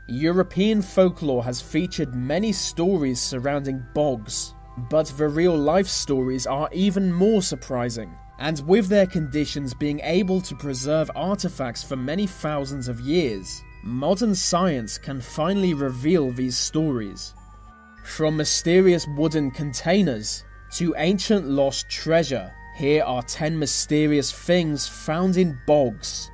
European folklore has featured many stories surrounding bogs, but the real-life stories are even more surprising, and with their conditions being able to preserve artifacts for many thousands of years, modern science can finally reveal these stories. From mysterious wooden containers to ancient lost treasure, here are 10 mysterious things found in bogs.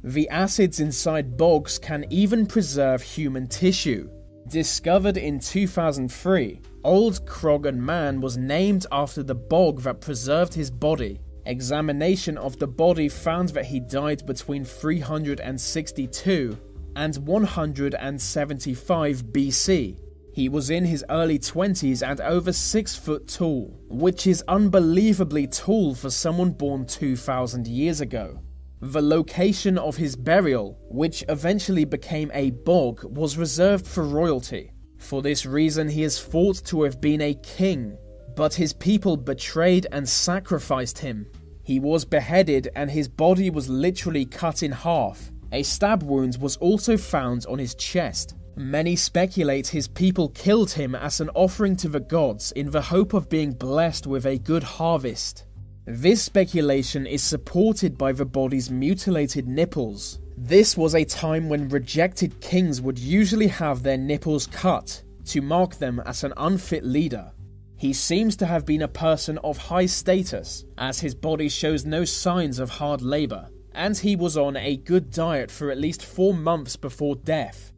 The acids inside bogs can even preserve human tissue. Discovered in 2003, Old Croghan Man was named after the bog that preserved his body. Examination of the body found that he died between 362 and 175 BC. He was in his early 20s and over 6 foot tall, which is unbelievably tall for someone born 2,000 years ago. The location of his burial, which eventually became a bog, was reserved for royalty. For this reason, he is thought to have been a king, but his people betrayed and sacrificed him. He was beheaded and his body was literally cut in half. A stab wound was also found on his chest. Many speculate his people killed him as an offering to the gods in the hope of being blessed with a good harvest. This speculation is supported by the body's mutilated nipples. This was a time when rejected kings would usually have their nipples cut to mark them as an unfit leader. He seems to have been a person of high status, as his body shows no signs of hard labor, and he was on a good diet for at least 4 months before death.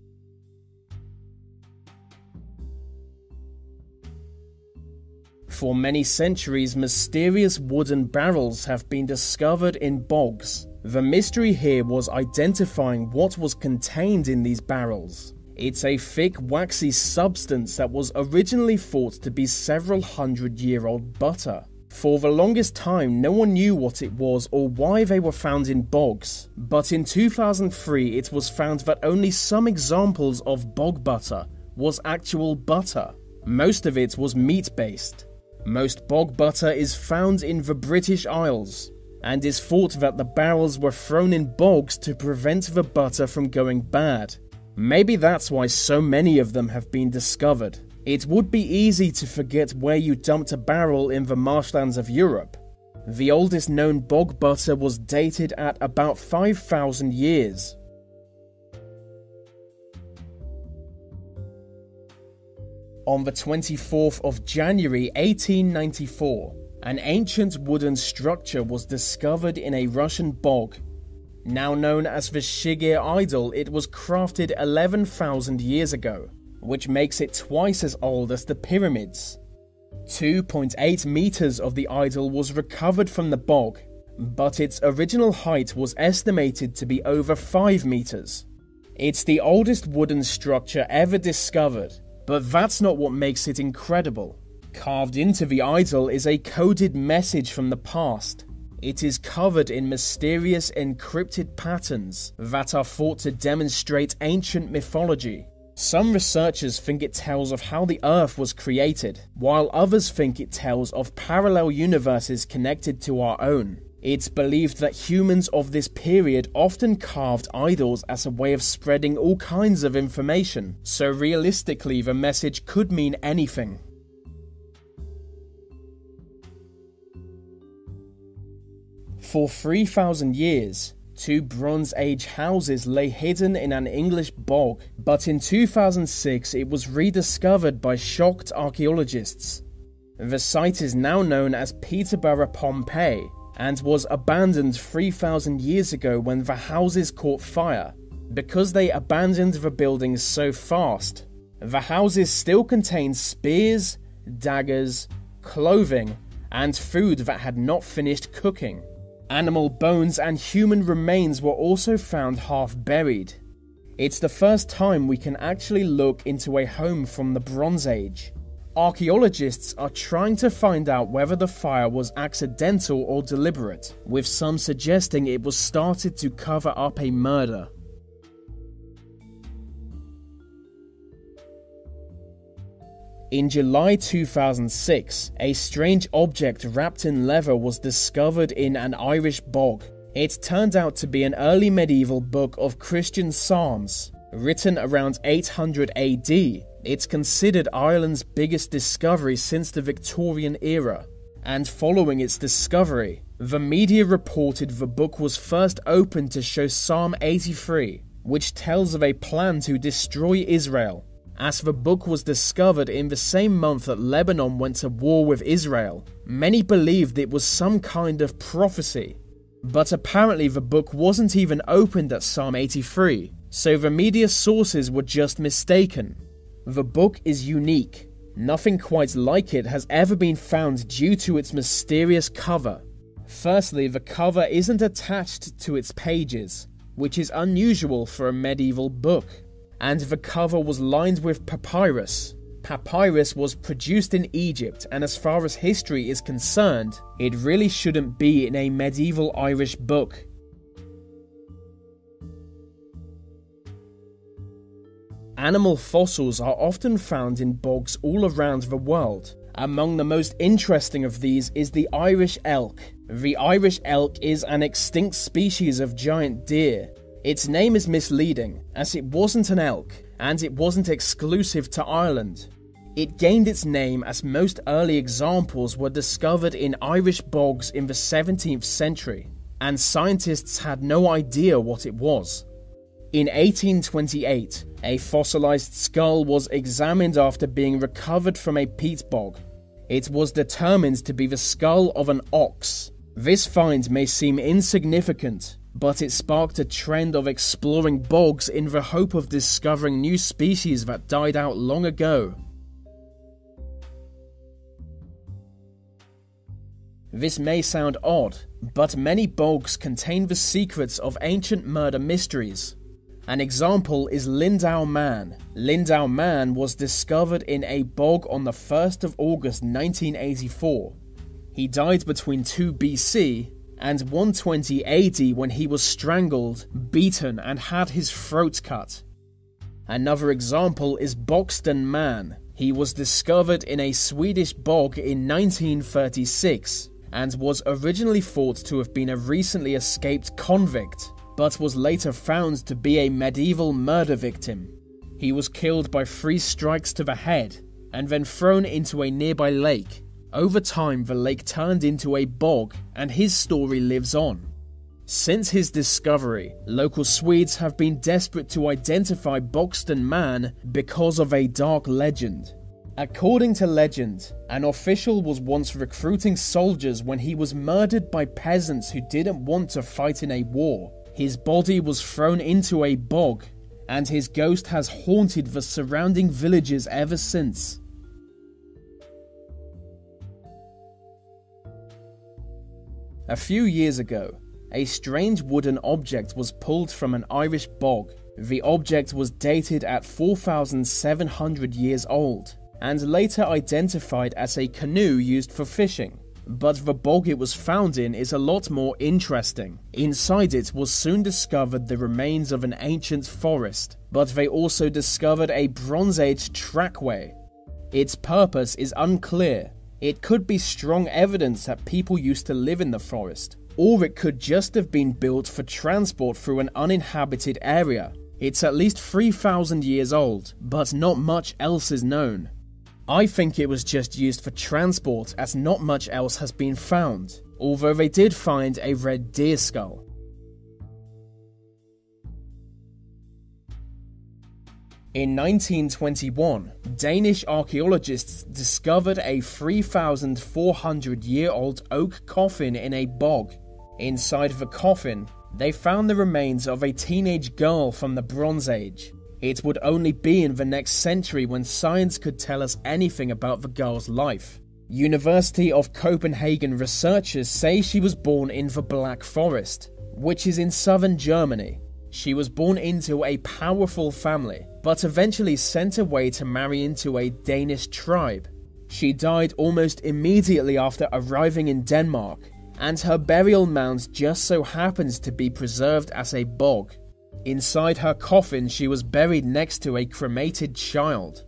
For many centuries, mysterious wooden barrels have been discovered in bogs. The mystery here was identifying what was contained in these barrels. It's a thick, waxy substance that was originally thought to be several hundred-year-old butter. For the longest time, no one knew what it was or why they were found in bogs. But in 2003, it was found that only some examples of bog butter was actual butter. Most of it was meat-based. Most bog butter is found in the British Isles, and is thought that the barrels were thrown in bogs to prevent the butter from going bad. Maybe that's why so many of them have been discovered. It would be easy to forget where you dumped a barrel in the marshlands of Europe. The oldest known bog butter was dated at about 5,000 years. On the 24th of January 1894, an ancient wooden structure was discovered in a Russian bog. Now known as the Shigir idol, it was crafted 11,000 years ago, which makes it twice as old as the pyramids. 2.8 meters of the idol was recovered from the bog, but its original height was estimated to be over 5 meters. It's the oldest wooden structure ever discovered. But that's not what makes it incredible. Carved into the idol is a coded message from the past. It is covered in mysterious encrypted patterns that are thought to demonstrate ancient mythology. Some researchers think it tells of how the Earth was created, while others think it tells of parallel universes connected to our own. It's believed that humans of this period often carved idols as a way of spreading all kinds of information, so realistically the message could mean anything. For 3,000 years, 2 Bronze Age houses lay hidden in an English bog, but in 2006 it was rediscovered by shocked archaeologists. The site is now known as Peterborough Pompeii, and was abandoned 3,000 years ago when the houses caught fire. Because they abandoned the buildings so fast, the houses still contain spears, daggers, clothing, and food that had not finished cooking. Animal bones and human remains were also found half buried. It's the first time we can actually look into a home from the Bronze Age. Archaeologists are trying to find out whether the fire was accidental or deliberate, with some suggesting it was started to cover up a murder. In July 2006, a strange object wrapped in leather was discovered in an Irish bog. It turned out to be an early medieval book of Christian psalms. Written around 800 AD, it's considered Ireland's biggest discovery since the Victorian era. And following its discovery, the media reported the book was first opened to show Psalm 83, which tells of a plan to destroy Israel. As the book was discovered in the same month that Lebanon went to war with Israel, many believed it was some kind of prophecy. But apparently the book wasn't even opened at Psalm 83, so the media sources were just mistaken. The book is unique. Nothing quite like it has ever been found due to its mysterious cover. Firstly, the cover isn't attached to its pages, which is unusual for a medieval book. And the cover was lined with papyrus. Papyrus was produced in Egypt, and as far as history is concerned, it really shouldn't be in a medieval Irish book. Animal fossils are often found in bogs all around the world. Among the most interesting of these is the Irish elk. The Irish elk is an extinct species of giant deer. Its name is misleading, as it wasn't an elk, and it wasn't exclusive to Ireland. It gained its name as most early examples were discovered in Irish bogs in the 17th century, and scientists had no idea what it was. In 1828, a fossilized skull was examined after being recovered from a peat bog. It was determined to be the skull of an ox. This find may seem insignificant, but it sparked a trend of exploring bogs in the hope of discovering new species that died out long ago. This may sound odd, but many bogs contain the secrets of ancient murder mysteries. An example is Lindau Man. Lindau Man was discovered in a bog on the 1st of August 1984. He died between 2 BC and 120 AD when he was strangled, beaten, and had his throat cut. Another example is Boxton Man. He was discovered in a Swedish bog in 1936 and was originally thought to have been a recently escaped convict, but was later found to be a medieval murder victim. He was killed by 3 strikes to the head and then thrown into a nearby lake. Over time, the lake turned into a bog, and his story lives on. Since his discovery, local Swedes have been desperate to identify Boxton Man because of a dark legend. According to legend, an official was once recruiting soldiers when he was murdered by peasants who didn't want to fight in a war. His body was thrown into a bog, and his ghost has haunted the surrounding villages ever since. A few years ago, a strange wooden object was pulled from an Irish bog. The object was dated at 4,700 years old, and later identified as a canoe used for fishing. But the bog it was found in is a lot more interesting. Inside it was soon discovered the remains of an ancient forest, but they also discovered a Bronze Age trackway. Its purpose is unclear. It could be strong evidence that people used to live in the forest, or it could just have been built for transport through an uninhabited area. It's at least 3,000 years old, but not much else is known. I think it was just used for transport, as not much else has been found, although they did find a red deer skull. In 1921, Danish archaeologists discovered a 3,400-year-old oak coffin in a bog. Inside the coffin, they found the remains of a teenage girl from the Bronze Age. It would only be in the next century when science could tell us anything about the girl's life. University of Copenhagen researchers say she was born in the Black Forest, which is in southern Germany. She was born into a powerful family, but eventually sent away to marry into a Danish tribe. She died almost immediately after arriving in Denmark, and her burial mound just so happens to be preserved as a bog. Inside her coffin, she was buried next to a cremated child.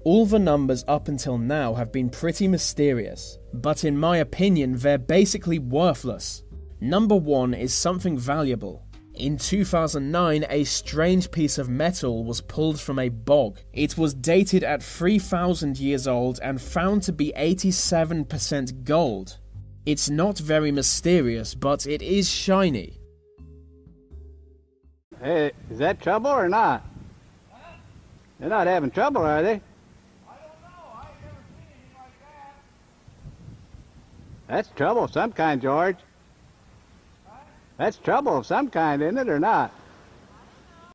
All the numbers up until now have been pretty mysterious, but in my opinion they're basically worthless. Number 1 is something valuable. In 2009, a strange piece of metal was pulled from a bog. It was dated at 3,000 years old and found to be 87% gold. It's not very mysterious, but it is shiny. Hey, is that trouble or not? They're not having trouble, are they? That's trouble of some kind, George. That's trouble of some kind, isn't it, or not?